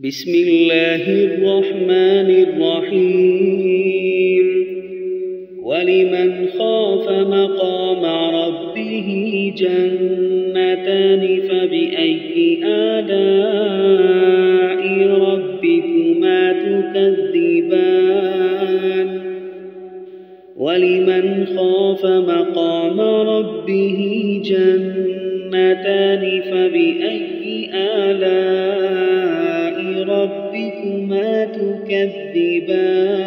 بسم الله الرحمن الرحيم ولمن خاف مقام ربه جنتان فبأي آلاء ربكما تكذبان ولمن خاف مقام ربه جنتان فبأي آلاء ربكما تكذبان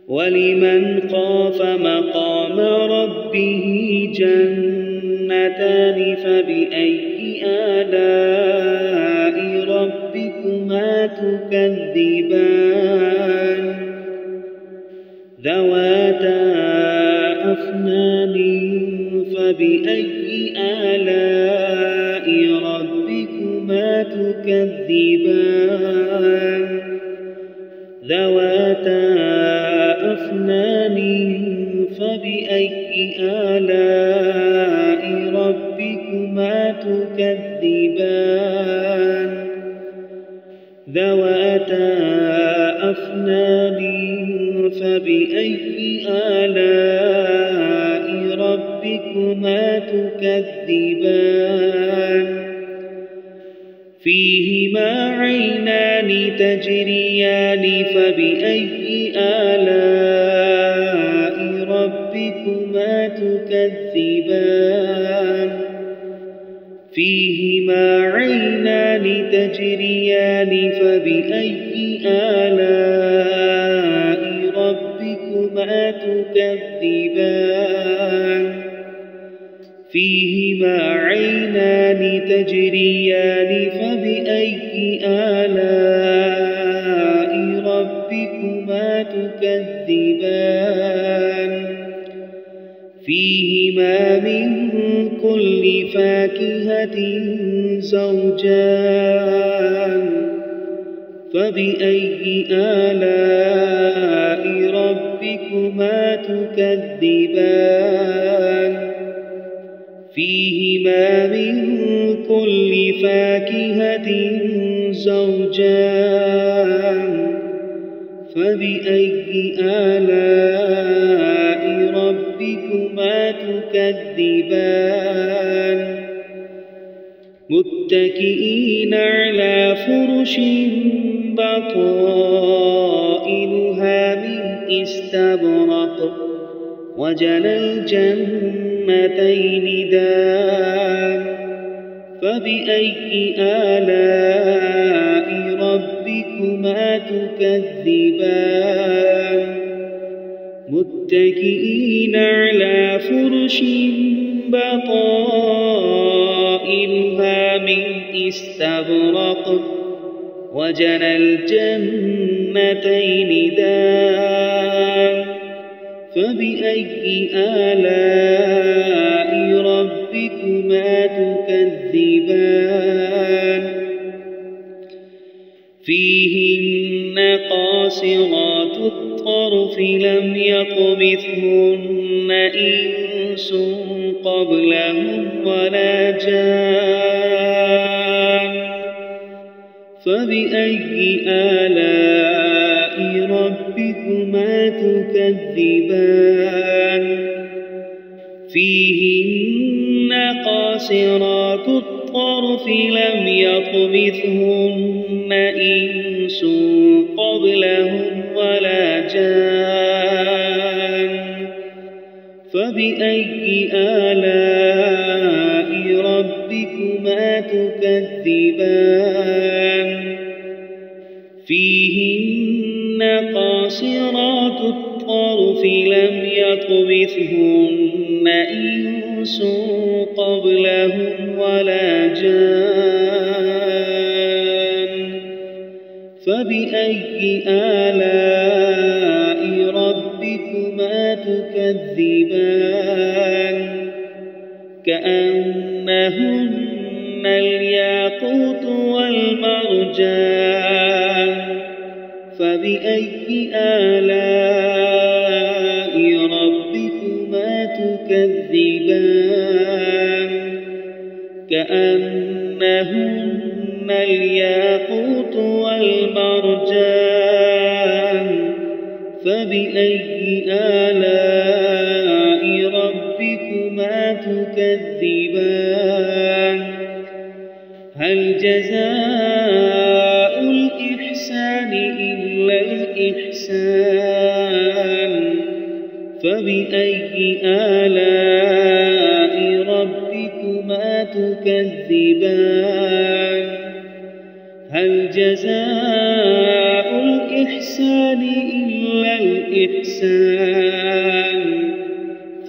ولمن خاف مقام ربه جنتان فبأي آلاء ربكما تكذبان ذواتا أفنان فبأي آلاء ربكما تكذبان ذواتا أفنان فبأي آلاء ربكما تكذبان ذواتا أفنان فبأي آلاء ربكما تكذبان فيهما عينان تجريان فبأي آلاء ربكما تكذبان فيهما عينان تجريان فبأي آلاء ربكما تكذبان فيهما عينان تجريان فبأي آلاء ربكما تكذبان فيهما من كل فاكهة زوجان فبأي آلاء ربكما تكذبان فيهما من كل فاكهة زوجان فبأي آلاء ربكما تكذبان متكئين على فرش بطائنها من استبرق وجنى الجنتين دان فبأي آلاء ربكما تكذبان متكئين على فرش بطائنها من استبرق وجنى الجنتين دان فبأي آلاء ربكما تكذبان فيهن قاصرات الطرف لم يطمثهن إنس قبلهم ولا جان فبأي آلاء ربكما تكذبان فيهن قاصرات الطرف لم يطمثهن إنس قبلهم ولا جان فبأي آلاء ربكما تكذبان فيهن قاصرات الطرف لم يطمثهن إنس قبلهم ولا جان فبأي آلاء ربكما تكذبان كأنهن الياقوت والمرجان فبأي آلاء ربكما تكذبان كأنهن الياقوت والمرجان فبأي آلاء ربكما تكذبان هل جزاء الإحسان إلا الإحسان فبأي آلاء ربكما تكذبان هل جزاء الإحسان إلا الإحسان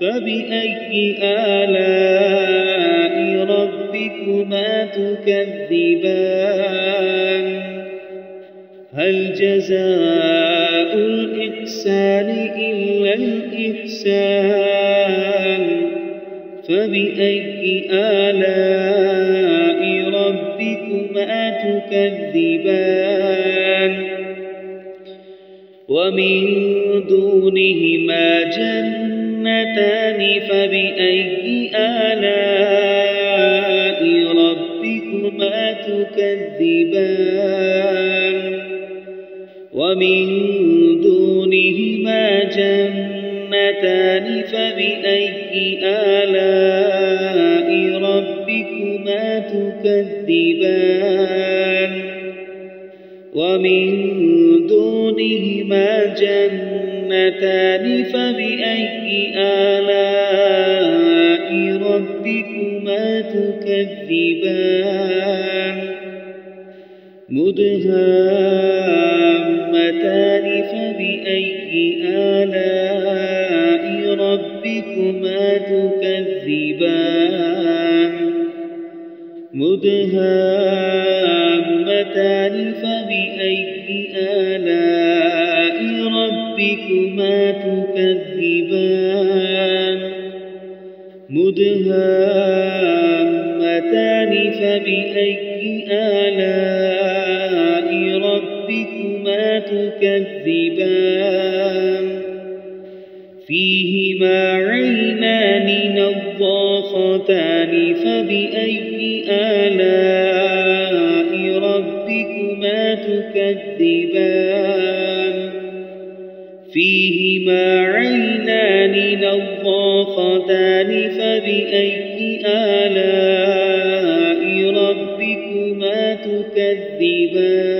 فبأي آلاء ربكما تكذبان هل جزاء الإحسان إلا الإحسان فبأي آلاء ربكما تكذبان ومن دونهما جنتان فبأي آلاء ربكما تكذبان ومن دونهما جنتان فبأي آلاء ربكما تكذبان ومن دونهما جنتان فبأي آلاء ربكما تكذبان مدهامتان فبأي آلاء ربكما تكذبان مدهامتان فبأي آلاء ربكما تكذبان مدهامتان فبأي آلاء ربكما تكذبان فيهما عينان نضاختان فبأي آلاء ربكما تكذبان فيهما عينان نضاختان فبأي آلاء ربكما تكذبان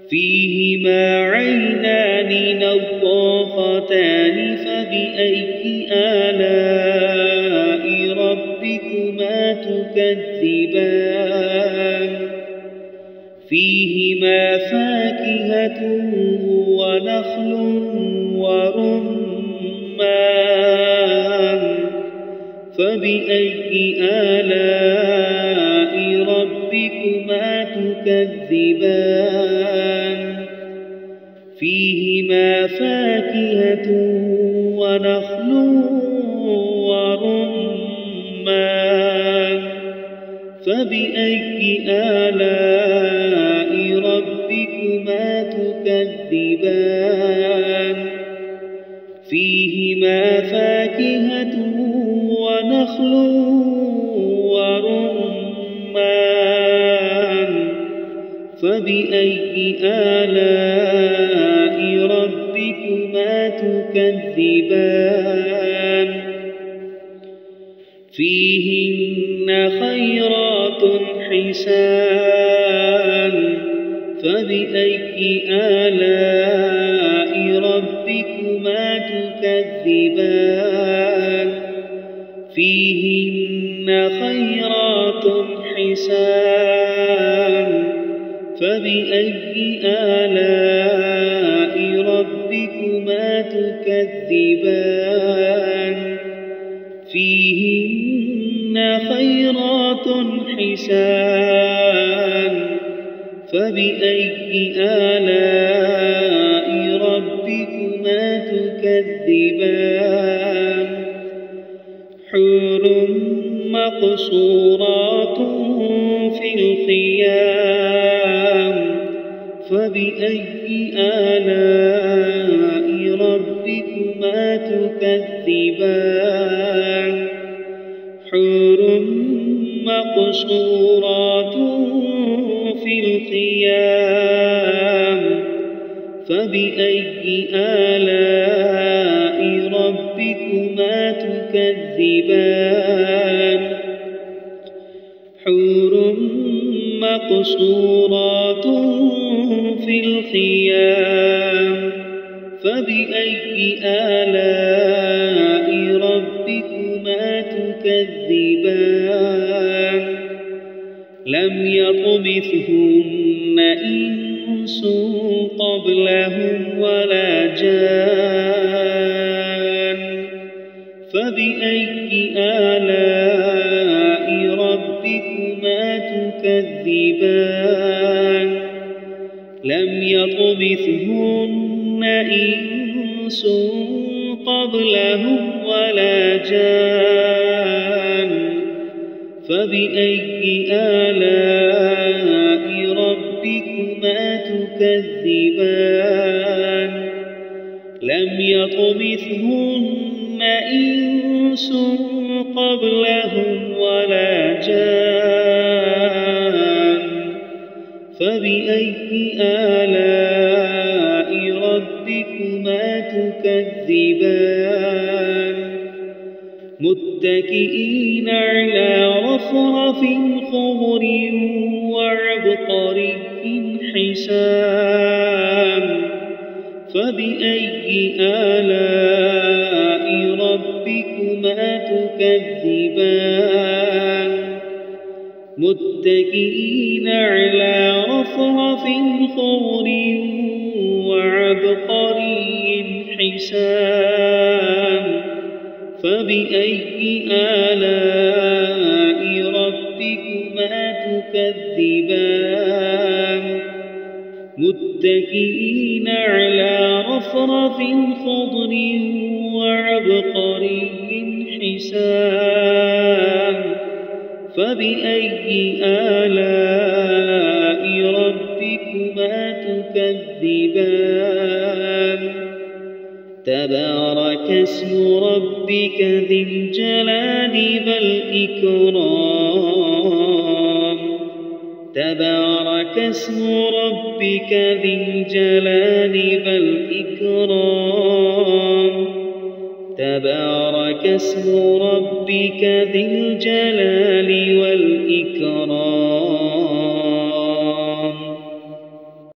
فيهما عينان نضاختان فبأي آلاء ربكما تكذبان فيهما فاكهة ونخل ورمان فبأي آلاء ربكما تكذبان فيهما فاكهة ونخل ورمان فبأي آلاء ربكما تكذبان فيهما فاكهة ونخل ورمان فبأي آلاء ربكما تكذبان فيهن خيرات حسان فبأي آلاء ربكما تكذبان فيهن خيرات حسان فبأي آلاء ربكما تكذبان فيهن خيرات حسان فبأي آلاء ربكما تكذبان حور مقصورات في الخيام فبأي آلاء ربكما تكذبان حور مقصورات مقصورات في الخيام فبأي آلاء ربكما تكذبان حور مقصورات في الخيام فبأي آلاء ربكما تكذبان لم يطمثهن إنس قبلهم ولا جان فبأي آلاء ربكما تكذبان لم يطمثهن إنس قبلهم ولا جان فبأي آلاء ربكما تكذبان لم يطمثهن إنس قبلهم ولا جان فبأي آلاء ربكما تكذبان متكئين على رفرف خضر وعبقري حسان فبأي آلاء ربكما تكذبان متكئين على رفرف خضر وعبقري حسان فبأي آلاء ربكما تكذبان متكئين على رفرف خضر وعبقري حسان فبأي آلاء ربكما تكذبان تبارك اسم ربك ذي الجلال والإكرام تبارك اسم ربك ذي الجلال والإكرام تبارك اسم ربك ذي الجلال والإكرام